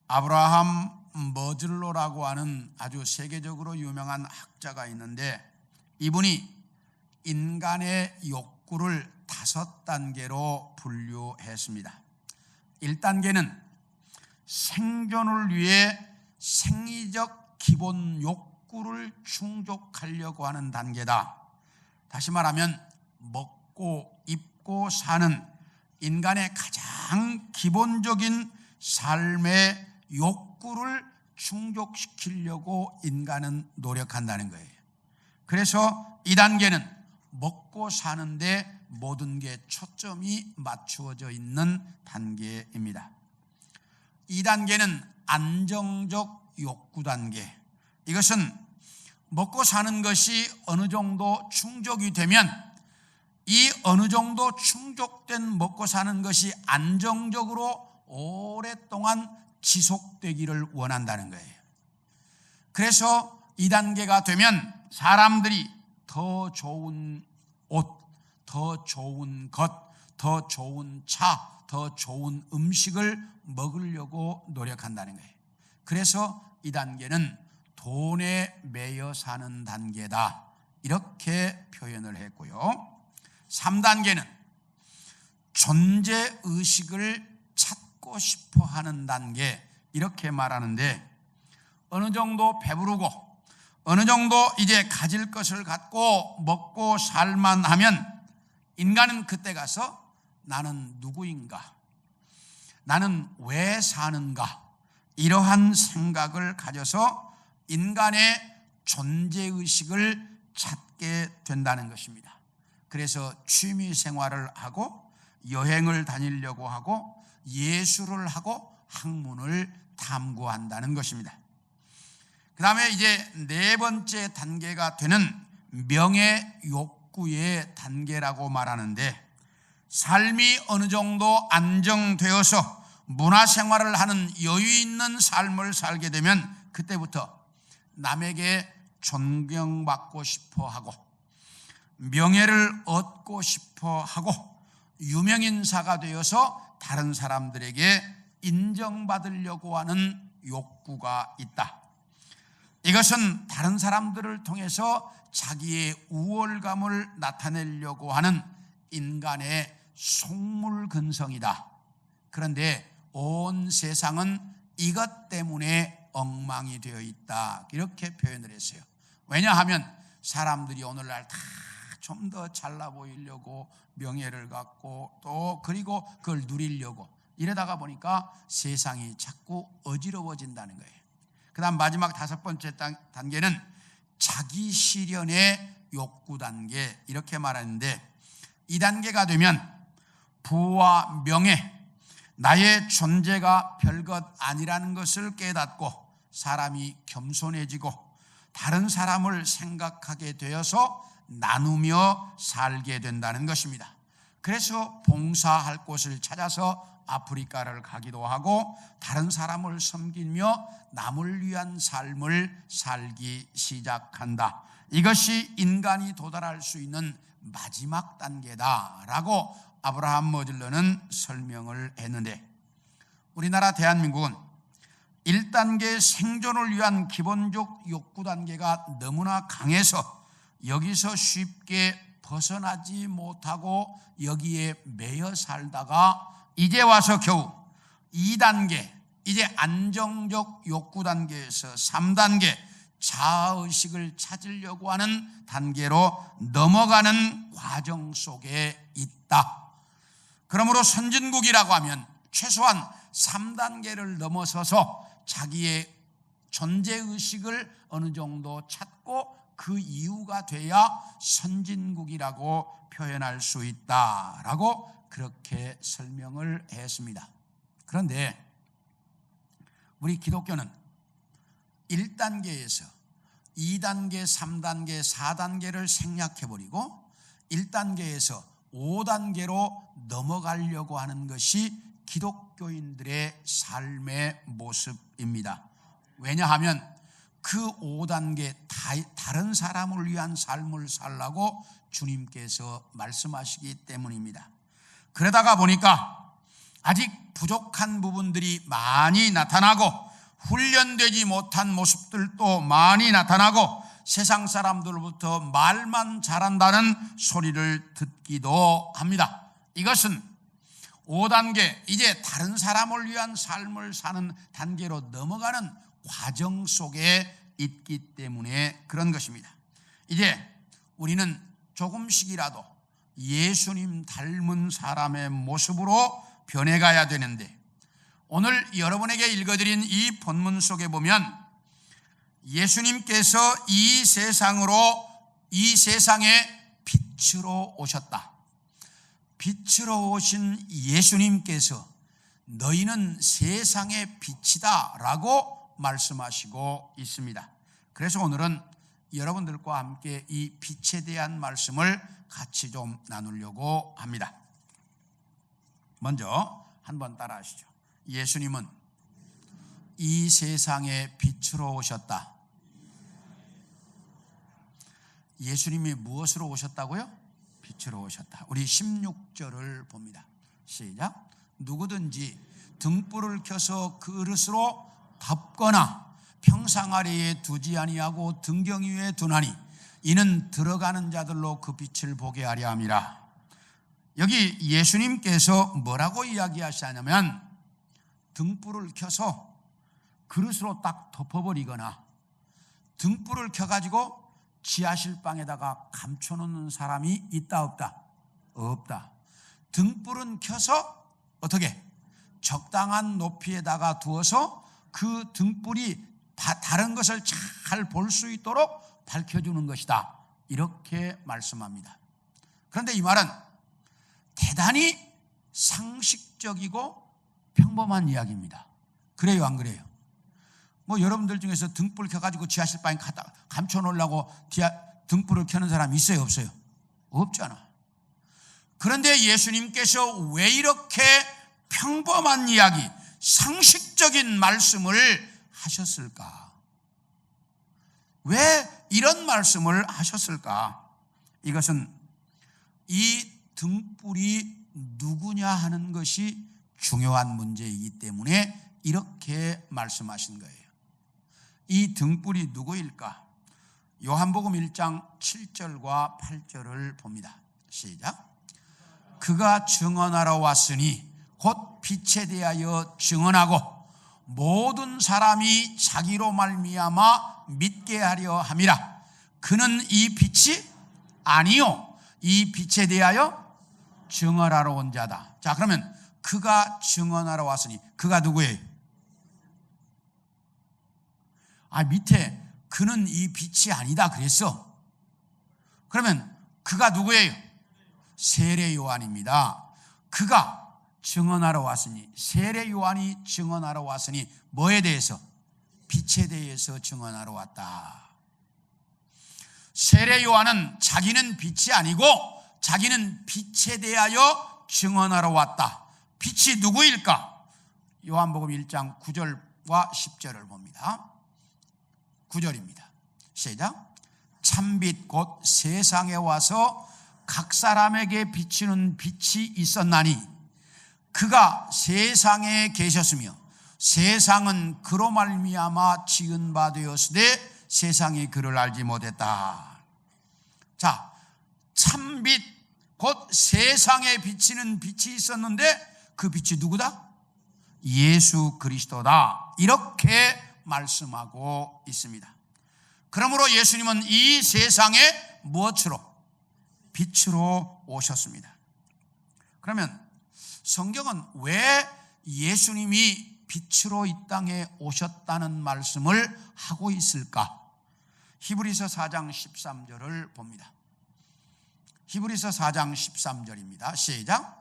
아브라함 머즐로라고 하는 아주 세계적으로 유명한 학자가 있는데, 이분이 인간의 욕구를 5단계로 분류했습니다. 1단계는 생존을 위해 생리적 기본 욕구를 충족하려고 하는 단계다. 다시 말하면 먹고 입고 사는 인간의 가장 기본적인 삶의 욕구를 충족시키려고 인간은 노력한다는 거예요. 그래서 2단계는 먹고 사는데 모든 게 초점이 맞추어져 있는 단계입니다. 2단계는 안정적 욕구 단계. 이것은 먹고 사는 것이 어느 정도 충족이 되면 이 어느 정도 충족된 먹고 사는 것이 안정적으로 오랫동안 지속되기를 원한다는 거예요. 그래서 2단계가 되면 사람들이 더 좋은 옷, 더 좋은 것, 더 좋은 차, 더 좋은 음식을 먹으려고 노력한다는 거예요. 그래서 2단계는 돈에 매여 사는 단계다, 이렇게 표현을 했고요. 3단계는 존재의식을 찾고 싶어 하는 단계, 이렇게 말하는데, 어느 정도 배부르고 어느 정도 이제 가질 것을 갖고 먹고 살만 하면 인간은 그때 가서 나는 누구인가, 나는 왜 사는가, 이러한 생각을 가져서 인간의 존재의식을 찾게 된다는 것입니다. 그래서 취미 생활을 하고 여행을 다니려고 하고 예술을 하고 학문을 탐구한다는 것입니다. 그 다음에 이제 4번째 단계가 되는 명예 욕구의 단계라고 말하는데, 삶이 어느 정도 안정되어서 문화생활을 하는 여유 있는 삶을 살게 되면 그때부터 남에게 존경받고 싶어 하고 명예를 얻고 싶어 하고 유명인사가 되어서 다른 사람들에게 인정받으려고 하는 욕구가 있다. 이것은 다른 사람들을 통해서 자기의 우월감을 나타내려고 하는 인간의 속물근성이다. 그런데 온 세상은 이것 때문에 엉망이 되어 있다, 이렇게 표현을 했어요. 왜냐하면 사람들이 오늘날 다 좀 더 잘나 보이려고 명예를 갖고 또 그리고 그걸 누리려고 이러다가 보니까 세상이 자꾸 어지러워진다는 거예요. 그 다음 마지막 5번째 단계는 자기 실현의 욕구 단계, 이렇게 말하는데, 2단계가 되면 부와 명예, 나의 존재가 별것 아니라는 것을 깨닫고 사람이 겸손해지고 다른 사람을 생각하게 되어서 나누며 살게 된다는 것입니다. 그래서 봉사할 곳을 찾아서 아프리카를 가기도 하고 다른 사람을 섬기며 남을 위한 삶을 살기 시작한다. 이것이 인간이 도달할 수 있는 마지막 단계다라고 아브라함 머즐러는 설명을 했는데, 우리나라 대한민국은 1단계 생존을 위한 기본적 욕구 단계가 너무나 강해서 여기서 쉽게 벗어나지 못하고 여기에 매여 살다가 이제 와서 겨우 2단계, 이제 안정적 욕구 단계에서 3단계 자아의식을 찾으려고 하는 단계로 넘어가는 과정 속에 있다. 그러므로 선진국이라고 하면 최소한 3단계를 넘어서서 자기의 존재의식을 어느 정도 찾고 그 이유가 돼야 선진국이라고 표현할 수 있다라고 그렇게 설명을 했습니다. 그런데 우리 기독교는 1단계에서 2단계, 3단계, 4단계를 생략해버리고 1단계에서 5단계로 넘어가려고 하는 것이 기독교인들의 삶의 모습입니다. 왜냐하면 그 5단계 다른 사람을 위한 삶을 살라고 주님께서 말씀하시기 때문입니다. 그러다가 보니까 아직 부족한 부분들이 많이 나타나고 훈련되지 못한 모습들도 많이 나타나고 세상 사람들로부터 말만 잘한다는 소리를 듣기도 합니다. 이것은 5단계, 이제 다른 사람을 위한 삶을 사는 단계로 넘어가는 과정 속에 있기 때문에 그런 것입니다. 이제 우리는 조금씩이라도 예수님 닮은 사람의 모습으로 변해가야 되는데, 오늘 여러분에게 읽어드린 이 본문 속에 보면 예수님께서 이 세상에 빛으로 오셨다. 빛으로 오신 예수님께서 너희는 세상의 빛이다 라고 말씀하시고 있습니다. 그래서 오늘은 여러분들과 함께 이 빛에 대한 말씀을 같이 좀 나누려고 합니다. 먼저 한번 따라 하시죠. 예수님은 이 세상에 빛으로 오셨다. 예수님이 무엇으로 오셨다고요? 빛으로 오셨다. 우리 16절을 봅니다. 시작. 누구든지 등불을 켜서 그릇으로 덮거나 평상 아래에 두지 아니하고 등경 위에 두나니 이는 들어가는 자들로 그 빛을 보게 하려 함이라. 여기 예수님께서 뭐라고 이야기하시냐면 등불을 켜서 그릇으로 딱 덮어버리거나 등불을 켜가지고 지하실 방에다가 감춰놓는 사람이 있다 없다? 없다. 등불은 켜서 어떻게? 적당한 높이에다가 두어서 그 등불이 다른 것을 잘 볼 수 있도록 밝혀주는 것이다. 이렇게 말씀합니다. 그런데 이 말은 대단히 상식적이고 평범한 이야기입니다. 그래요, 안 그래요? 뭐 여러분들 중에서 등불 켜가지고 지하실 방에 감춰놓으려고 등불을 켜는 사람 있어요, 없어요? 없잖아. 그런데 예수님께서 왜 이렇게 평범한 이야기, 상식적인 말씀을 하셨을까? 왜 이런 말씀을 하셨을까? 이것은 이 등불이 누구냐 하는 것이 중요한 문제이기 때문에 이렇게 말씀하신 거예요. 이 등불이 누구일까? 요한복음 1장 7절과 8절을 봅니다. 시작. 그가 증언하러 왔으니 곧 빛에 대하여 증언하고 모든 사람이 자기로 말미암아 믿게 하려 함이라. 그는 이 빛이 아니요 이 빛에 대하여 증언하러 온 자다. 자, 그러면 그가 증언하러 왔으니 그가 누구예요? 밑에 그는 이 빛이 아니다 그랬어. 그러면 그가 누구예요? 세례 요한입니다. 그가 증언하러 왔으니, 세례 요한이 증언하러 왔으니 뭐에 대해서? 빛에 대해서 증언하러 왔다. 세례 요한은 자기는 빛이 아니고 자기는 빛에 대하여 증언하러 왔다. 빛이 누구일까? 요한복음 1장 9절과 10절을 봅니다. 9절입니다. 시작. 참빛 곧 세상에 와서 각 사람에게 비추는 빛이 있었나니 그가 세상에 계셨으며 세상은 그로 말미암아 지은 바 되었으되 세상이 그를 알지 못했다. 자, 참빛 곧 세상에 비치는 빛이 있었는데 그 빛이 누구다? 예수 그리스도다. 이렇게 말씀하고 있습니다. 그러므로 예수님은 이 세상에 무엇으로? 빛으로 오셨습니다. 그러면 성경은 왜 예수님이 빛으로 이 땅에 오셨다는 말씀을 하고 있을까? 히브리서 4장 13절을 봅니다. 히브리서 4장 13절입니다. 시작.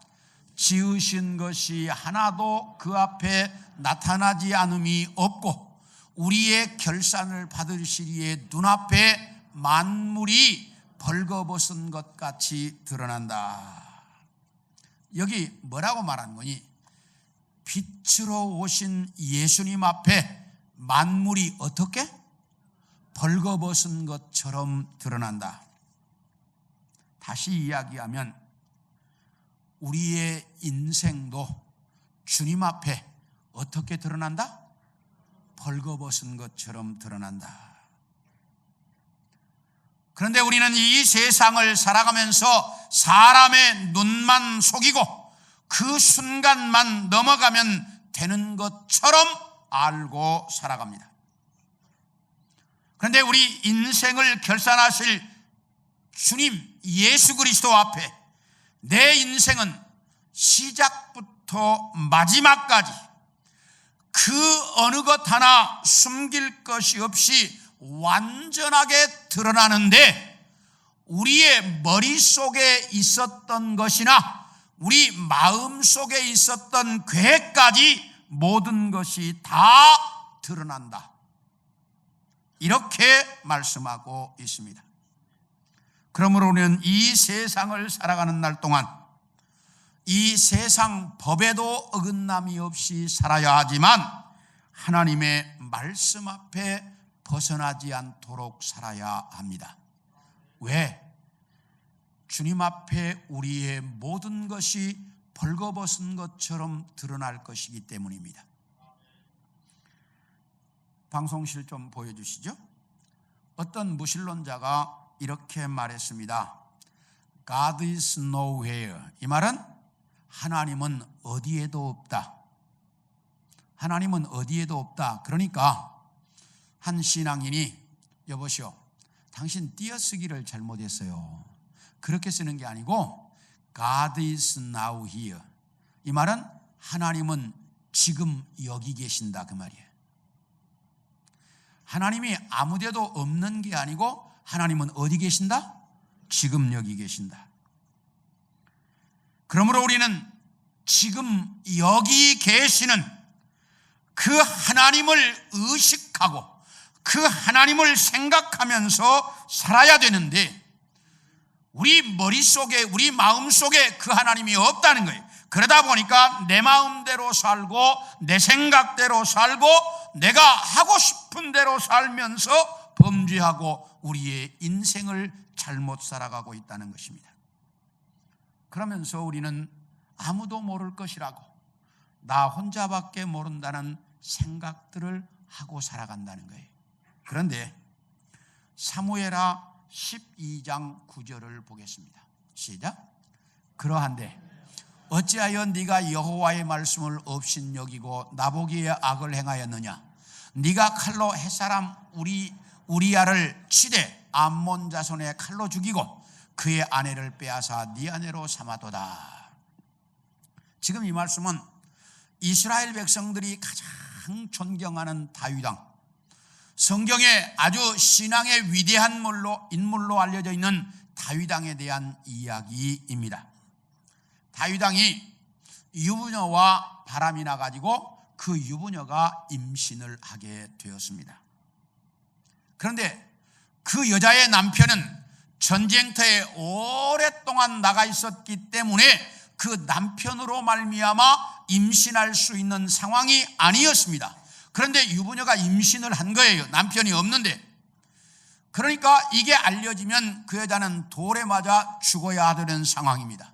지으신 것이 하나도 그 앞에 나타나지 않음이 없고 우리의 결산을 받으시리에 눈앞에 만물이 벌거벗은 것 같이 드러난다. 여기 뭐라고 말하는 거니? 빛으로 오신 예수님 앞에 만물이 어떻게? 벌거벗은 것처럼 드러난다. 다시 이야기하면 우리의 인생도 주님 앞에 어떻게 드러난다? 벌거벗은 것처럼 드러난다. 그런데 우리는 이 세상을 살아가면서 사람의 눈만 속이고 그 순간만 넘어가면 되는 것처럼 알고 살아갑니다. 그런데 우리 인생을 결산하실 주님 예수 그리스도 앞에 내 인생은 시작부터 마지막까지 그 어느 것 하나 숨길 것이 없이 완전하게 드러나는데, 우리의 머릿속에 있었던 것이나 우리 마음속에 있었던 계획까지 모든 것이 다 드러난다, 이렇게 말씀하고 있습니다. 그러므로 우리는 이 세상을 살아가는 날 동안 이 세상 법에도 어긋남이 없이 살아야 하지만 하나님의 말씀 앞에 벗어나지 않도록 살아야 합니다. 왜? 주님 앞에 우리의 모든 것이 벌거벗은 것처럼 드러날 것이기 때문입니다. 방송실 좀 보여주시죠. 어떤 무신론자가 이렇게 말했습니다. God is nowhere. 이 말은 하나님은 어디에도 없다. 하나님은 어디에도 없다. 그러니까 한 신앙인이 여보시오, 당신 띄어쓰기를 잘못했어요. 그렇게 쓰는 게 아니고 God is now here. 이 말은 하나님은 지금 여기 계신다, 그 말이에요. 하나님이 아무데도 없는 게 아니고 하나님은 어디 계신다? 지금 여기 계신다. 그러므로 우리는 지금 여기 계시는 그 하나님을 의식하고 그 하나님을 생각하면서 살아야 되는데, 우리 머릿속에 우리 마음속에 그 하나님이 없다는 거예요. 그러다 보니까 내 마음대로 살고 내 생각대로 살고 내가 하고 싶은 대로 살면서 범죄하고 우리의 인생을 잘못 살아가고 있다는 것입니다. 그러면서 우리는 아무도 모를 것이라고 나 혼자밖에 모른다는 생각들을 하고 살아간다는 거예요. 그런데 사무엘하 12장 9절을 보겠습니다. 시작. 그러한데 어찌하여 네가 여호와의 말씀을 업신여기고 나보기에 악을 행하였느냐? 네가 칼로 햇사람 우리야를 치되 암몬 자손의 칼로 죽이고 그의 아내를 빼앗아 네 아내로 삼아도다. 지금 이 말씀은 이스라엘 백성들이 가장 존경하는 다윗 왕, 성경에 아주 신앙의 위대한 인물로 알려져 있는 다윗 왕에 대한 이야기입니다. 다윗 왕이 유부녀와 바람이 나가지고 그 유부녀가 임신을 하게 되었습니다. 그런데 그 여자의 남편은 전쟁터에 오랫동안 나가 있었기 때문에 그 남편으로 말미암아 임신할 수 있는 상황이 아니었습니다. 그런데 유부녀가 임신을 한 거예요. 남편이 없는데. 그러니까 이게 알려지면 그 여자는 돌에 맞아 죽어야 되는 상황입니다.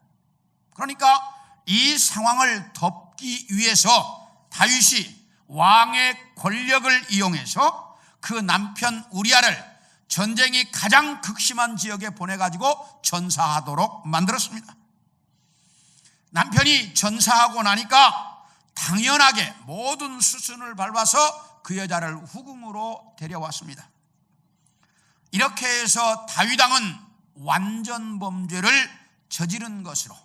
그러니까 이 상황을 덮기 위해서 다윗이 왕의 권력을 이용해서 그 남편 우리아를 전쟁이 가장 극심한 지역에 보내가지고 전사하도록 만들었습니다. 남편이 전사하고 나니까 당연하게 모든 수순을 밟아서 그 여자를 후궁으로 데려왔습니다. 이렇게 해서 다윗 왕은 완전 범죄를 저지른 것으로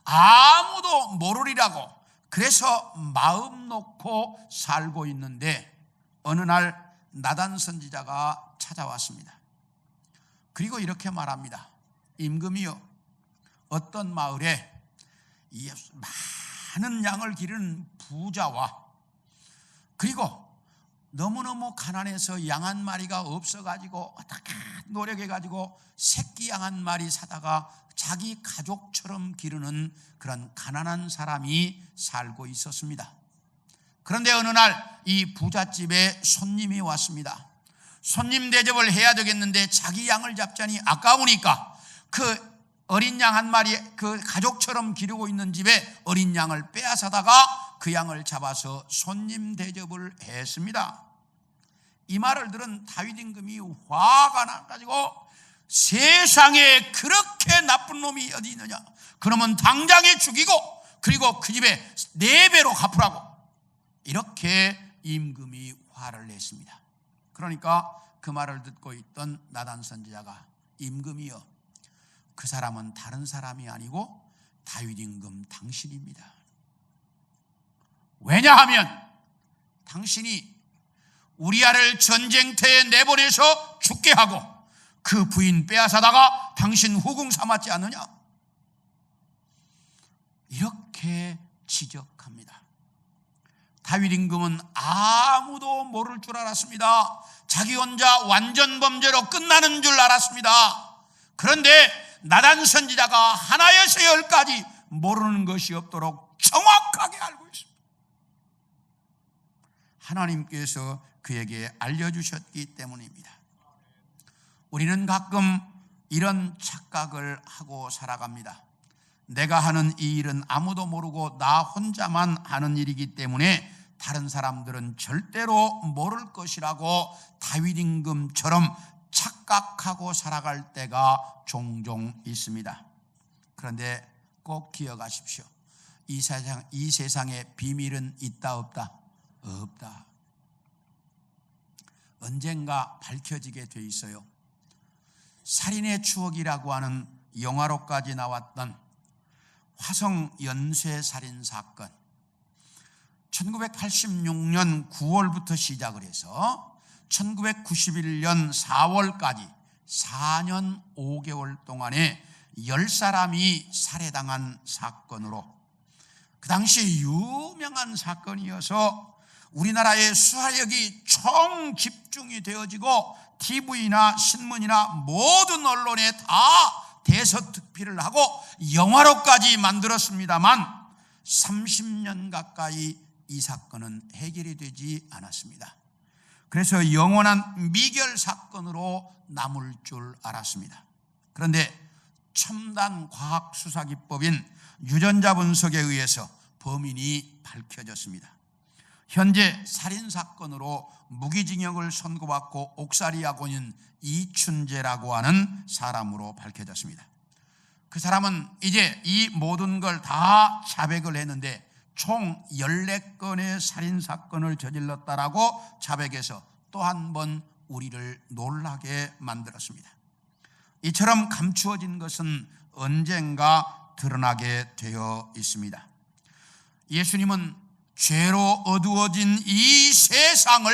아무도 모르리라고 그래서 마음 놓고 살고 있는데, 어느 날 나단 선지자가 찾아왔습니다. 그리고 이렇게 말합니다. 임금이요, 어떤 마을에 많은 양을 기르는 부자와 그리고 너무너무 가난해서 양 한 마리가 없어가지고 어떻게 노력해가지고 새끼 양 한 마리 사다가 자기 가족처럼 기르는 그런 가난한 사람이 살고 있었습니다. 그런데 어느 날 이 부잣집에 손님이 왔습니다. 손님 대접을 해야 되겠는데 자기 양을 잡자니 아까우니까 그 어린 양 한 마리, 그 가족처럼 기르고 있는 집에 어린 양을 빼앗아다가 그 양을 잡아서 손님 대접을 했습니다. 이 말을 들은 다윗 임금이 화가 나가지고 세상에 그렇게 나쁜 놈이 어디 있느냐, 그러면 당장에 죽이고 그리고 그 집에 4배로 갚으라고, 이렇게 임금이 화를 냈습니다. 그러니까 그 말을 듣고 있던 나단 선지자가, 임금이여, 그 사람은 다른 사람이 아니고 다윗 임금 당신입니다. 왜냐하면 당신이 우리아를 전쟁터에 내보내서 죽게 하고 그 부인 빼앗아다가 당신 후궁 삼았지 않느냐, 이렇게 지적합니다. 다윗 임금은 아무도 모를 줄 알았습니다. 자기 혼자 완전 범죄로 끝나는 줄 알았습니다. 그런데 나단 선지자가 하나에서 10까지 모르는 것이 없도록 정확하게 알고 있습니다. 하나님께서 그에게 알려주셨기 때문입니다. 우리는 가끔 이런 착각을 하고 살아갑니다. 내가 하는 이 일은 아무도 모르고 나 혼자만 하는 일이기 때문에 다른 사람들은 절대로 모를 것이라고 다윗 임금처럼 착각하고 살아갈 때가 종종 있습니다. 그런데 꼭 기억하십시오. 이 세상에 비밀은 있다 없다? 없다. 언젠가 밝혀지게 돼 있어요. 살인의 추억이라고 하는 영화로까지 나왔던 화성 연쇄 살인 사건, 1986년 9월부터 시작을 해서 1991년 4월까지 4년 5개월 동안에 10사람이 살해당한 사건으로, 그 당시 유명한 사건이어서 우리나라의 수사력이 총 집중이 되어지고 TV나 신문이나 모든 언론에 다 대서특필을 하고 영화로까지 만들었습니다만 30년 가까이 이 사건은 해결이 되지 않았습니다. 그래서 영원한 미결 사건으로 남을 줄 알았습니다. 그런데 첨단 과학 수사 기법인 유전자 분석에 의해서 범인이 밝혀졌습니다. 현재 살인 사건으로 무기징역을 선고받고 옥살이하고 있는 이춘재라고 하는 사람으로 밝혀졌습니다. 그 사람은 이제 이 모든 걸 다 자백을 했는데 총 14건의 살인 사건을 저질렀다라고 자백해서 또 한 번 우리를 놀라게 만들었습니다. 이처럼 감추어진 것은 언젠가 드러나게 되어 있습니다. 예수님은 죄로 어두워진 이 세상을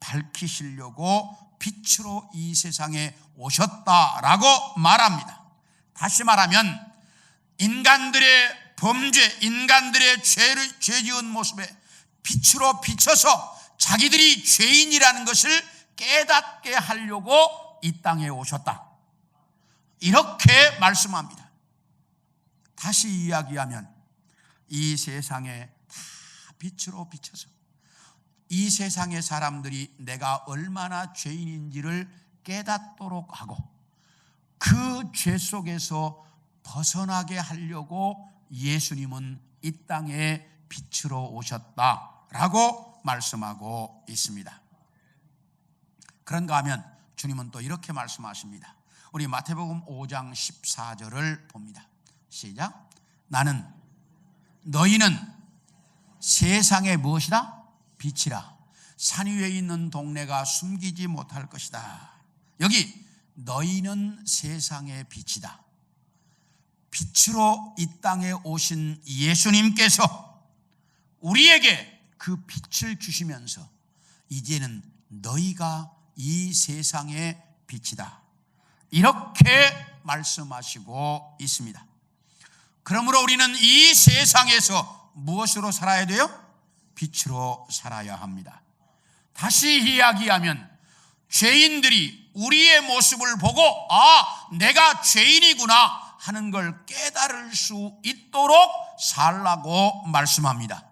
밝히시려고 빛으로 이 세상에 오셨다라고 말합니다. 다시 말하면 인간들의 범죄, 인간들의 죄 지은 모습에 빛으로 비춰서 자기들이 죄인이라는 것을 깨닫게 하려고 이 땅에 오셨다, 이렇게 말씀합니다. 다시 이야기하면 이 세상에 다 빛으로 비춰서 이 세상의 사람들이 내가 얼마나 죄인인지를 깨닫도록 하고 그 죄 속에서 벗어나게 하려고 예수님은 이 땅에 빛으로 오셨다라고 말씀하고 있습니다. 그런가 하면 주님은 또 이렇게 말씀하십니다. 우리 마태복음 5장 14절을 봅니다. 시작. 너희는 세상의 무엇이다? 빛이라. 산 위에 있는 동네가 숨기지 못할 것이다. 여기 너희는 세상의 빛이다. 빛으로 이 땅에 오신 예수님께서 우리에게 그 빛을 주시면서 이제는 너희가 이 세상의 빛이다, 이렇게 말씀하시고 있습니다. 그러므로 우리는 이 세상에서 무엇으로 살아야 돼요? 빛으로 살아야 합니다. 다시 이야기하면 죄인들이 우리의 모습을 보고 내가 죄인이구나 하는 걸 깨달을 수 있도록 살라고 말씀합니다.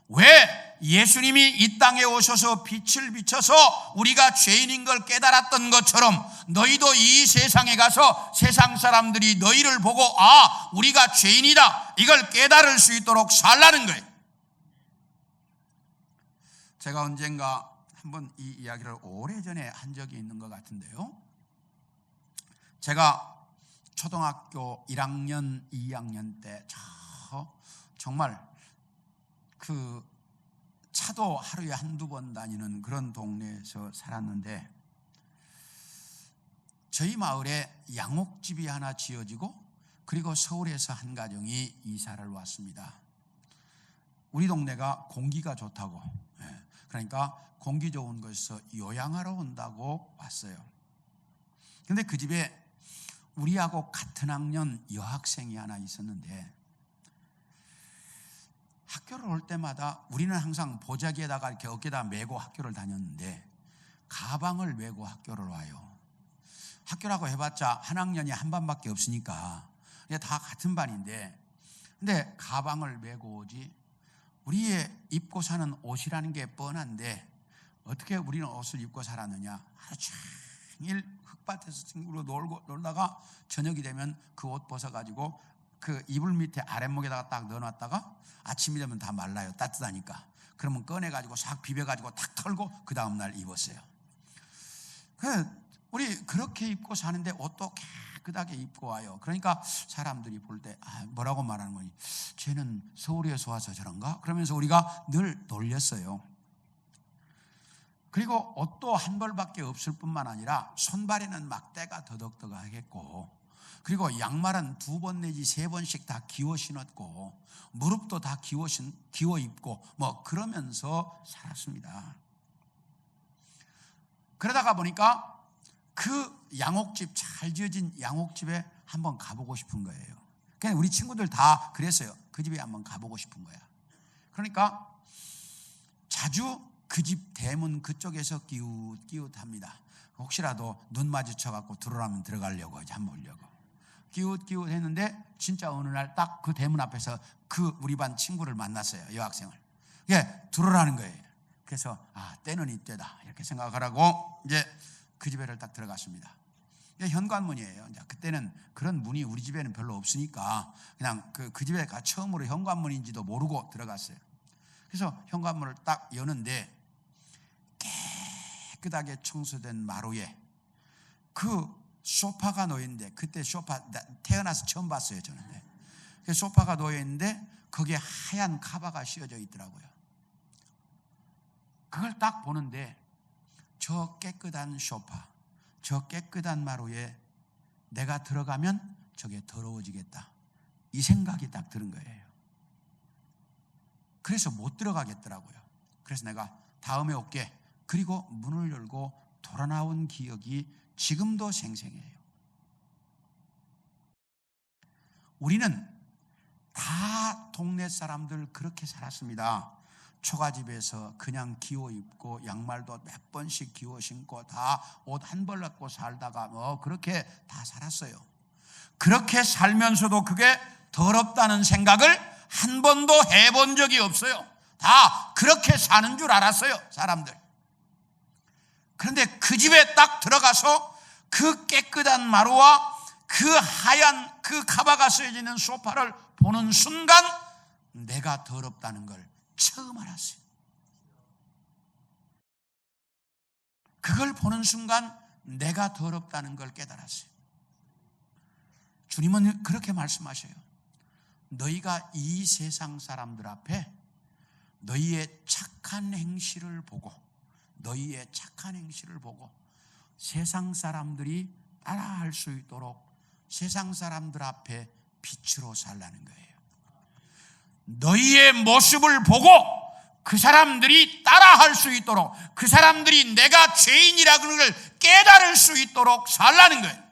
왜? 예수님이 이 땅에 오셔서 빛을 비춰서 우리가 죄인인 걸 깨달았던 것처럼 너희도 이 세상에 가서 세상 사람들이 너희를 보고 우리가 죄인이다, 이걸 깨달을 수 있도록 살라는 거예요. 제가 언젠가 한번 이 이야기를 오래전에 한 적이 있는 것 같은데요. 제가 초등학교 1학년, 2학년 때 정말 그 차도 하루에 한두 번 다니는 그런 동네에서 살았는데, 저희 마을에 양옥집이 하나 지어지고 그리고 서울에서 한 가정이 이사를 왔습니다. 우리 동네가 공기가 좋다고, 그러니까 공기 좋은 곳에서 요양하러 온다고 왔어요. 근데 그 집에 우리하고 같은 학년 여학생이 하나 있었는데, 학교를 올 때마다 우리는 항상 보자기에다가 이렇게 어깨에다 메고 학교를 다녔는데, 가방을 메고 학교를 와요. 학교라고 해봤자 한 학년이 한 반밖에 없으니까 다 같은 반인데, 근데 가방을 메고 오지. 우리의 입고 사는 옷이라는 게 뻔한데 어떻게 우리는 옷을 입고 살았느냐. 하루 종일 흙밭에서 친구로 놀다가 저녁이 되면 그 옷 벗어가지고 그 이불 밑에 아랫목에다가 딱 넣어놨다가 아침이 되면 다 말라요. 따뜻하니까. 그러면 꺼내가지고 싹 비벼가지고 탁 털고 그 다음날 입었어요. 우리 그렇게 입고 사는데 옷도 깨끗하게 입고 와요. 그러니까 사람들이 볼 때 뭐라고 말하는 거니? 쟤는 서울에서 와서 저런가? 그러면서 우리가 늘 놀렸어요. 그리고 옷도 한 벌밖에 없을 뿐만 아니라 손발에는 막 때가 더덕더덕하겠고, 그리고 양말은 2번 내지 3번씩 다 기워 신었고, 무릎도 다 기워 입고 뭐 그러면서 살았습니다. 그러다가 보니까 그 양옥집, 잘 지어진 양옥집에 한번 가보고 싶은 거예요. 그냥 우리 친구들 다 그랬어요. 그 집에 한번 가보고 싶은 거야. 그러니까 자주 그 집 대문 그쪽에서 끼웃합니다. 혹시라도 눈 마주쳐갖고 들어오면 들어가려고 한번 보려고 끼웃 했는데, 진짜 어느 날 딱 그 대문 앞에서 그 우리 반 친구를 만났어요. 여학생을. 들어오라는 거예요. 그래서 때는 이때다 이렇게 생각하라고 이제 그 집에를 딱 들어갔습니다. 현관문이에요. 이제 그때는 그런 문이 우리 집에는 별로 없으니까 그냥 그 집에 처음으로 현관문인지도 모르고 들어갔어요. 그래서 현관문을 딱 여는데 깨끗하게 청소된 마루에 그 소파가 놓여있는데, 그때 소파 태어나서 처음 봤어요 저는. 그 소파가 놓여있는데 거기에 하얀 카바가 씌워져 있더라고요. 그걸 딱 보는데 저 깨끗한 소파, 저 깨끗한 마루에 내가 들어가면 저게 더러워지겠다, 이 생각이 딱 드는 거예요. 그래서 못 들어가겠더라고요. 그래서 내가 다음에 올게, 그리고 문을 열고 돌아 나온 기억이 지금도 생생해요. 우리는 다 동네 사람들 그렇게 살았습니다. 초가집에서 그냥 기워 입고 양말도 몇 번씩 기워 신고 다 옷 한 벌 갖고 살다가 그렇게 다 살았어요. 그렇게 살면서도 그게 더럽다는 생각을 한 번도 해본 적이 없어요. 다 그렇게 사는 줄 알았어요, 사람들. 그런데 그 집에 딱 들어가서 그 깨끗한 마루와 그 하얀 그 카바가 쓰여지는 소파를 보는 순간 내가 더럽다는 걸 처음 알았어요. 그걸 보는 순간 내가 더럽다는 걸 깨달았어요. 주님은 그렇게 말씀하셔요. 너희가 이 세상 사람들 앞에 너희의 착한 행실을 보고 세상 사람들이 따라할 수 있도록 세상 사람들 앞에 빛으로 살라는 거예요. 너희의 모습을 보고 그 사람들이 따라할 수 있도록, 그 사람들이 내가 죄인이라는 걸 깨달을 수 있도록 살라는 거예요.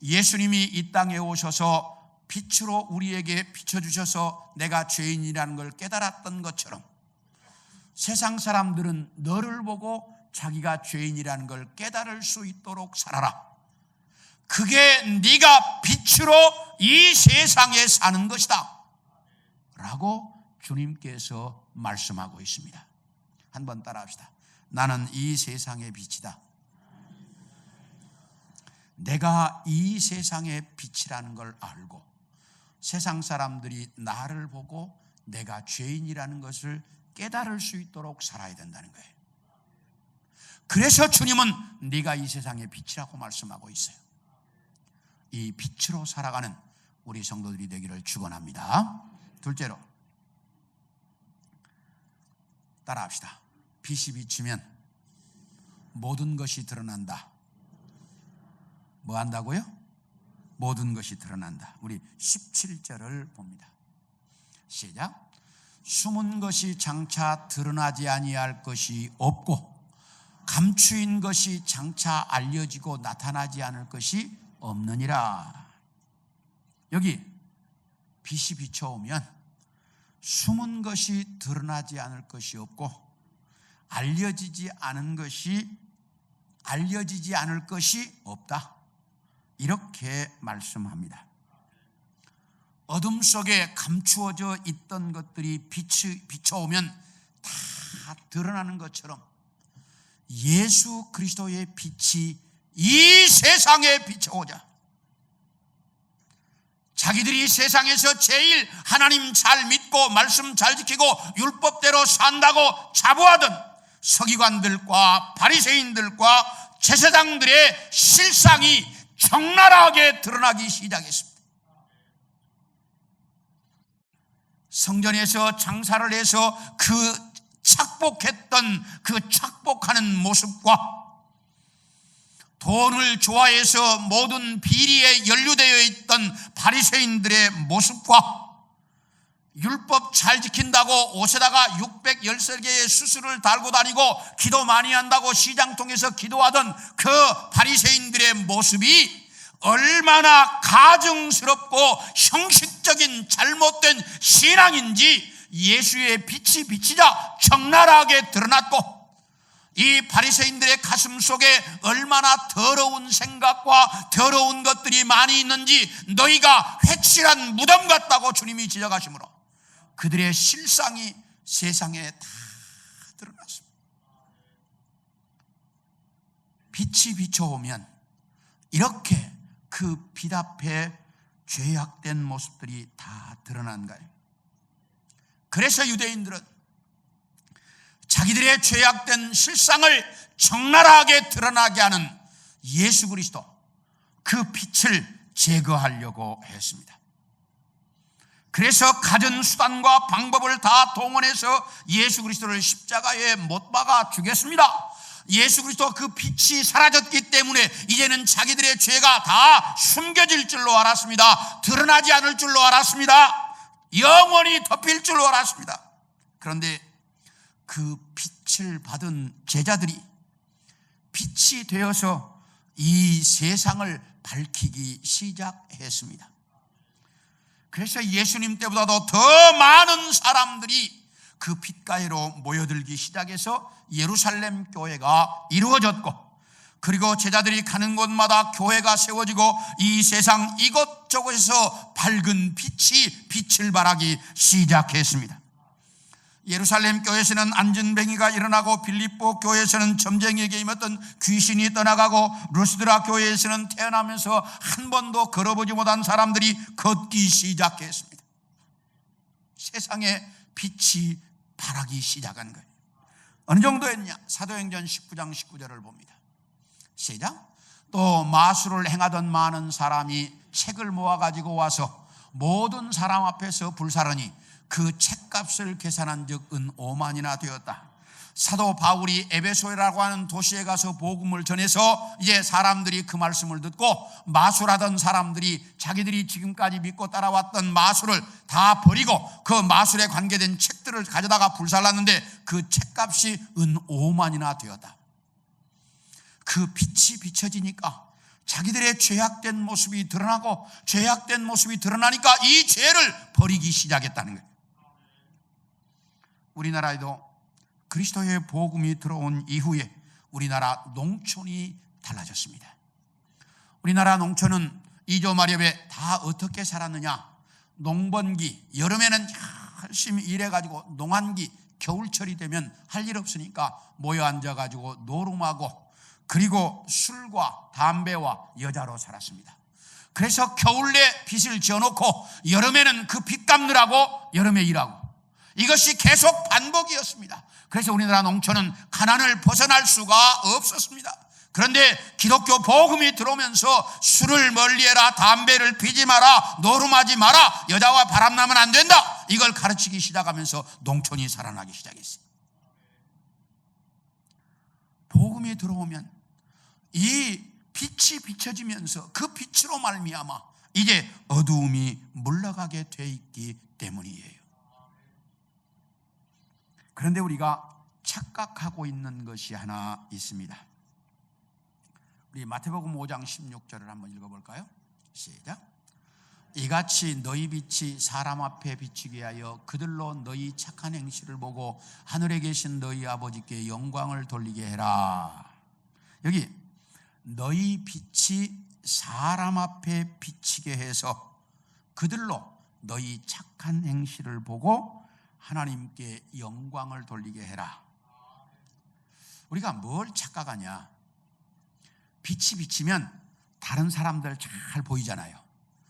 예수님이 이 땅에 오셔서 빛으로 우리에게 비춰주셔서 내가 죄인이라는 걸 깨달았던 것처럼, 세상 사람들은 너를 보고 자기가 죄인이라는 걸 깨달을 수 있도록 살아라. 그게 네가 빛으로 이 세상에 사는 것이다 라고 주님께서 말씀하고 있습니다. 한번 따라합시다. 나는 이 세상의 빛이다. 내가 이 세상의 빛이라는 걸 알고 세상 사람들이 나를 보고 내가 죄인이라는 것을 깨달을 수 있도록 살아야 된다는 거예요. 그래서 주님은 네가 이 세상의 빛이라고 말씀하고 있어요. 이 빛으로 살아가는 우리 성도들이 되기를 축원합니다. 둘째로 따라합시다. 빛이 비치면 모든 것이 드러난다. 뭐 한다고요? 모든 것이 드러난다. 우리 17절을 봅니다. 시작. 숨은 것이 장차 드러나지 아니할 것이 없고 감추인 것이 장차 알려지고 나타나지 않을 것이 없느니라. 여기 빛이 비춰오면 숨은 것이 드러나지 않을 것이 없고 알려지지 않을 것이 없다. 이렇게 말씀합니다. 어둠 속에 감추어져 있던 것들이 비춰오면 다 드러나는 것처럼 예수 그리스도의 빛이 이 세상에 비춰오자 자기들이 세상에서 제일 하나님 잘 믿고 말씀 잘 지키고 율법대로 산다고 자부하던 서기관들과 바리새인들과 제사장들의 실상이 적나라하게 드러나기 시작했습니다. 성전에서 장사를 해서 그 착복했던 그 착복하는 모습과 돈을 좋아해서 모든 비리에 연루되어 있던 바리새인들의 모습과 율법 잘 지킨다고 옷에다가 613개의 수수를 달고 다니고 기도 많이 한다고 시장통에서 기도하던 그 바리새인들의 모습이 얼마나 가증스럽고 형식적인 잘못된 신앙인지 예수의 빛이 비치자 적나라하게 드러났고 이 바리새인들의 가슴 속에 얼마나 더러운 생각과 더러운 것들이 많이 있는지 너희가 회칠한 무덤 같다고 주님이 지적하시므로 그들의 실상이 세상에 다 드러났습니다. 빛이 비춰오면 이렇게 그 빛 앞에 죄악된 모습들이 다 드러난 거예요. 그래서 유대인들은 자기들의 죄악된 실상을 적나라하게 드러나게 하는 예수 그리스도 그 빛을 제거하려고 했습니다. 그래서 가진 수단과 방법을 다 동원해서 예수 그리스도를 십자가에 못 박아 죽였습니다. 예수 그리스도 그 빛이 사라졌기 때문에 이제는 자기들의 죄가 다 숨겨질 줄로 알았습니다. 드러나지 않을 줄로 알았습니다. 영원히 덮일 줄로 알았습니다. 그런데 그 빛을 받은 제자들이 빛이 되어서 이 세상을 밝히기 시작했습니다. 그래서 예수님 때보다도 더 많은 사람들이 그 빛가에로 모여들기 시작해서 예루살렘 교회가 이루어졌고 그리고 제자들이 가는 곳마다 교회가 세워지고 이 세상 이곳저곳에서 밝은 빛이 빛을 발하기 시작했습니다. 예루살렘 교회에서는 안전뱅이가 일어나고 빌립보 교회에서는 점쟁이에게 임했던 귀신이 떠나가고 루스드라 교회에서는 태어나면서 한 번도 걸어보지 못한 사람들이 걷기 시작했습니다. 세상에 빛이 발하기 시작한 거예요. 어느 정도였냐? 사도행전 19장 19절을 봅니다. 시작. 또 마술을 행하던 많은 사람이 책을 모아가지고 와서 모든 사람 앞에서 불사르니 그 책값을 계산한 즉 은 5만이나 되었다. 사도 바울이 에베소라고 하는 도시에 가서 복음을 전해서 이제 사람들이 그 말씀을 듣고 마술하던 사람들이 자기들이 지금까지 믿고 따라왔던 마술을 다 버리고 그 마술에 관계된 책들을 가져다가 불살랐는데 그 책값이 은 5만이나 되었다. 그 빛이 비춰지니까 자기들의 죄악된 모습이 드러나고 죄악된 모습이 드러나니까 이 죄를 버리기 시작했다는 거예요. 우리나라에도 그리스도의 복음이 들어온 이후에 우리나라 농촌이 달라졌습니다. 우리나라 농촌은 이조마렵에 다 어떻게 살았느냐? 농번기, 여름에는 열심히 일해가지고 농한기, 겨울철이 되면 할 일 없으니까 모여 앉아가지고 노름하고 그리고 술과 담배와 여자로 살았습니다. 그래서 겨울에 빚을 지어놓고 여름에는 그 빚 갚느라고 여름에 일하고 이것이 계속 반복이었습니다. 그래서 우리나라 농촌은 가난을 벗어날 수가 없었습니다. 그런데 기독교 복음이 들어오면서 술을 멀리해라, 담배를 피지 마라, 노름하지 마라, 여자와 바람나면 안 된다, 이걸 가르치기 시작하면서 농촌이 살아나기 시작했어요. 복음이 들어오면 이 빛이 비춰지면서 그 빛으로 말미암아 이제 어두움이 물러가게 돼 있기 때문이에요. 그런데 우리가 착각하고 있는 것이 하나 있습니다. 우리 마태복음 5장 16절을 한번 읽어볼까요? 시작. 이같이 너희 빛이 사람 앞에 비치게 하여 그들로 너희 착한 행실을 보고 하늘에 계신 너희 아버지께 영광을 돌리게 해라. 여기 너희 빛이 사람 앞에 비치게 해서 그들로 너희 착한 행실을 보고 하나님께 영광을 돌리게 해라. 우리가 뭘 착각하냐? 빛이 비치면 다른 사람들 잘 보이잖아요.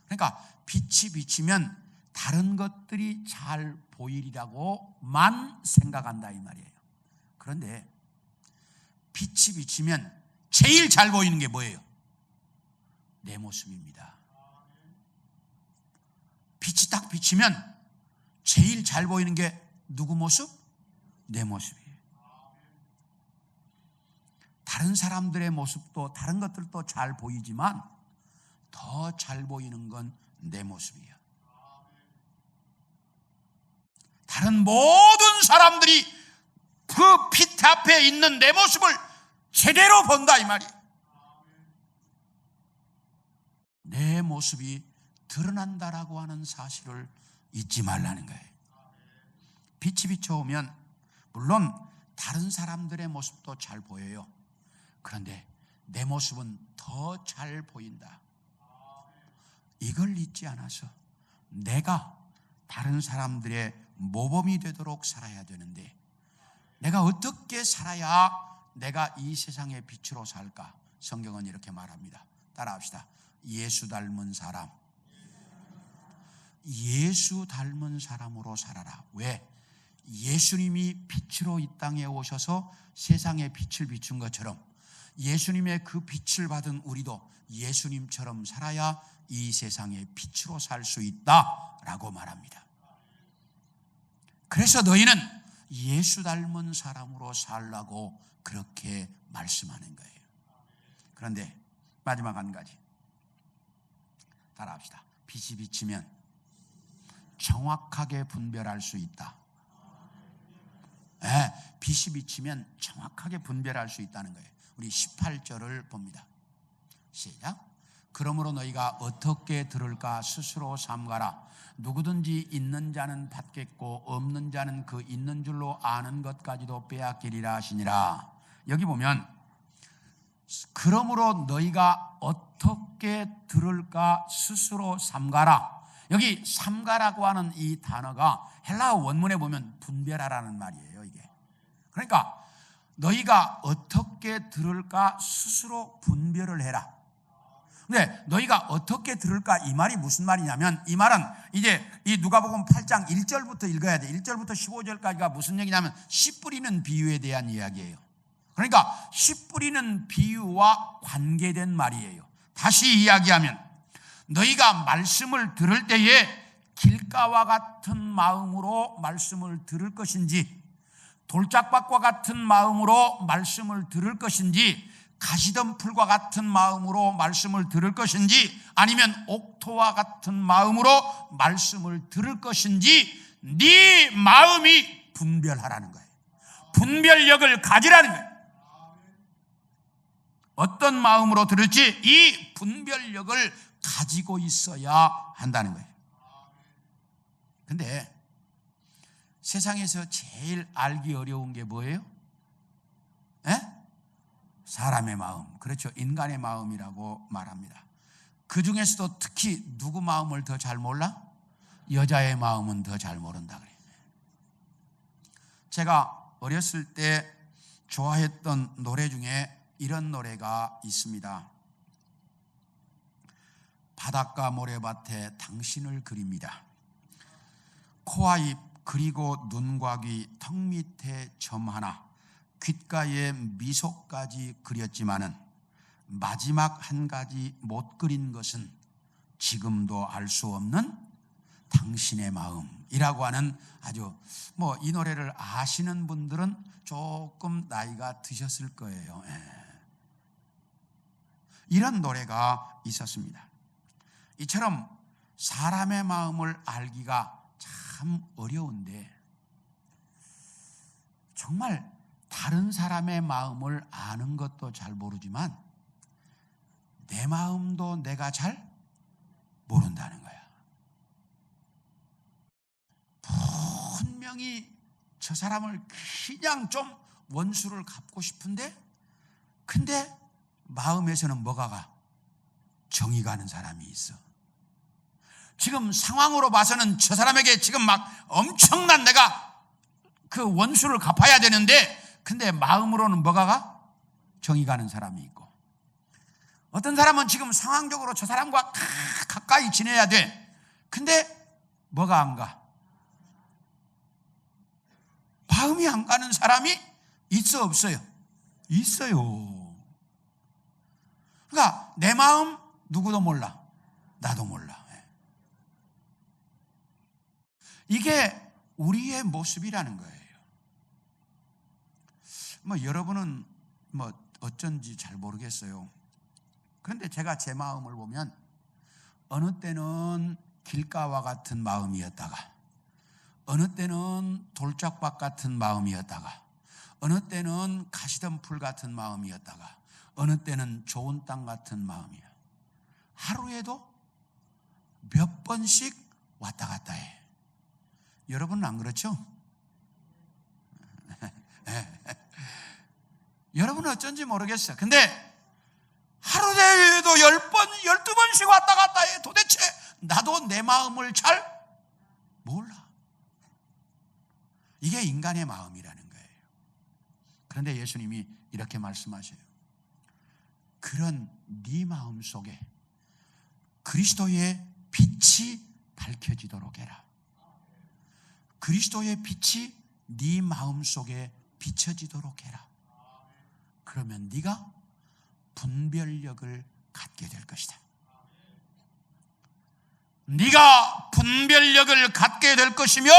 그러니까 빛이 비치면 다른 것들이 잘 보이리라고만 생각한다 이 말이에요. 그런데 빛이 비치면 제일 잘 보이는 게 뭐예요? 내 모습입니다. 빛이 딱 비치면 제일 잘 보이는 게 누구 모습? 내 모습이에요. 다른 사람들의 모습도 다른 것들도 잘 보이지만 더 잘 보이는 건 내 모습이에요. 다른 모든 사람들이 그 빛 앞에 있는 내 모습을 제대로 본다 이 말이에요. 내 모습이 드러난다라고 하는 사실을 잊지 말라는 거예요. 빛이 비춰오면 물론 다른 사람들의 모습도 잘 보여요. 그런데 내 모습은 더 잘 보인다. 이걸 잊지 않아서 내가 다른 사람들의 모범이 되도록 살아야 되는데 내가 어떻게 살아야 내가 이 세상의 빛으로 살까? 성경은 이렇게 말합니다. 따라합시다. 예수 닮은 사람. 예수 닮은 사람으로 살아라. 왜? 예수님이 빛으로 이 땅에 오셔서 세상에 빛을 비춘 것처럼 예수님의 그 빛을 받은 우리도 예수님처럼 살아야 이 세상에 빛으로 살 수 있다라고 말합니다. 그래서 너희는 예수 닮은 사람으로 살라고 그렇게 말씀하는 거예요. 그런데 마지막 한 가지 따라합시다. 빛이 비치면 정확하게 분별할 수 있다. 네, 빛이 비치면 정확하게 분별할 수 있다는 거예요. 우리 18절을 봅니다. 시작. 그러므로 너희가 어떻게 들을까 스스로 삼가라. 누구든지 있는 자는 받겠고 없는 자는 그 있는 줄로 아는 것까지도 빼앗기리라 하시니라. 여기 보면 그러므로 너희가 어떻게 들을까 스스로 삼가라. 여기 삼가라고 하는 이 단어가 헬라어 원문에 보면 분별하라는 말이에요. 이게 그러니까 너희가 어떻게 들을까 스스로 분별을 해라. 근데 너희가 어떻게 들을까 이 말이 무슨 말이냐면 이 말은 이제 이 누가복음 8장 1절부터 읽어야 돼. 1절부터 15절까지가 무슨 얘기냐면 씨 뿌리는 비유에 대한 이야기예요. 그러니까 씨 뿌리는 비유와 관계된 말이에요. 다시 이야기하면 너희가 말씀을 들을 때에 길가와 같은 마음으로 말씀을 들을 것인지 돌짝밭과 같은 마음으로 말씀을 들을 것인지 가시덤불과 같은 마음으로 말씀을 들을 것인지 아니면 옥토와 같은 마음으로 말씀을 들을 것인지 네 마음이 분별하라는 거예요. 분별력을 가지라는 거예요. 어떤 마음으로 들을지 이 분별력을 가지고 있어야 한다는 거예요. 근데 세상에서 제일 알기 어려운 게 뭐예요? 사람의 마음. 그렇죠. 인간의 마음이라고 말합니다. 그 중에서도 특히 누구 마음을 더 잘 몰라? 여자의 마음은 더 잘 모른다 그래요. 제가 어렸을 때 좋아했던 노래 중에 이런 노래가 있습니다. 바닷가 모래밭에 당신을 그립니다. 코와 입 그리고 눈과 귀, 턱 밑에 점 하나, 귓가에 미소까지 그렸지만은 마지막 한 가지 못 그린 것은 지금도 알 수 없는 당신의 마음이라고 하는 아주 이 노래를 아시는 분들은 조금 나이가 드셨을 거예요. 이런 노래가 있었습니다. 이처럼 사람의 마음을 알기가 참 어려운데 정말 다른 사람의 마음을 아는 것도 잘 모르지만 내 마음도 내가 잘 모른다는 거야. 분명히 저 사람을 그냥 좀 원수를 갚고 싶은데 근데 마음에서는 뭐가 가? 정이 가는 사람이 있어. 지금 상황으로 봐서는 저 사람에게 지금 막 엄청난 내가 그 원수를 갚아야 되는데 근데 마음으로는 뭐가 가? 정이 가는 사람이 있고 어떤 사람은 지금 상황적으로 저 사람과 가까이 지내야 돼. 근데 뭐가 안 가? 마음이 안 가는 사람이 있어 없어요? 있어요. 그러니까 내 마음 누구도 몰라. 나도 몰라. 이게 우리의 모습이라는 거예요. 여러분은 어쩐지 잘 모르겠어요. 그런데 제가 제 마음을 보면 어느 때는 길가와 같은 마음이었다가 어느 때는 돌짝밭 같은 마음이었다가 어느 때는 가시덤불 같은 마음이었다가 어느 때는 좋은 땅 같은 마음이야. 하루에도 몇 번씩 왔다 갔다 해. 여러분은 안 그렇죠? 여러분은 어쩐지 모르겠어. 근데 하루에도 10번, 12번씩 왔다 갔다 해. 도대체 나도 내 마음을 잘 몰라. 이게 인간의 마음이라는 거예요. 그런데 예수님이 이렇게 말씀하셔요. 그런 네 마음 속에 그리스도의 빛이 밝혀지도록 해라. 그리스도의 빛이 네 마음 속에 비춰지도록 해라. 그러면 네가 분별력을 갖게 될 것이다. 네가 분별력을 갖게 될 것이며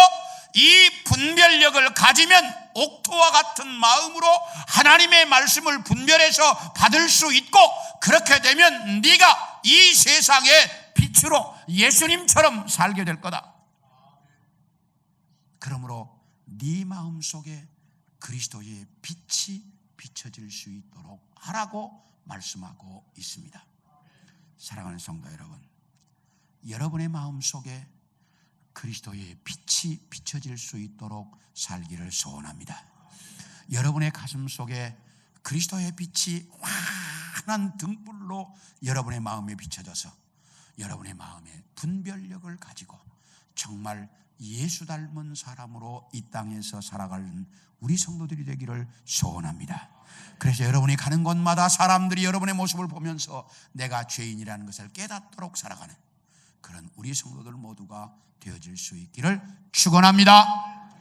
이 분별력을 가지면 옥토와 같은 마음으로 하나님의 말씀을 분별해서 받을 수 있고 그렇게 되면 네가 이 세상의 빛으로 예수님처럼 살게 될 거다. 그러므로 네 마음 속에 그리스도의 빛이 비춰질 수 있도록 하라고 말씀하고 있습니다. 사랑하는 성도 여러분, 여러분의 마음 속에 그리스도의 빛이 비춰질 수 있도록 살기를 소원합니다. 여러분의 가슴 속에 그리스도의 빛이 환한 등불로 여러분의 마음에 비춰져서 여러분의 마음에 분별력을 가지고 정말 예수 닮은 사람으로 이 땅에서 살아가는 우리 성도들이 되기를 소원합니다. 그래서 여러분이 가는 곳마다 사람들이 여러분의 모습을 보면서 내가 죄인이라는 것을 깨닫도록 살아가는 그런 우리 성도들 모두가 되어질 수 있기를 축원합니다.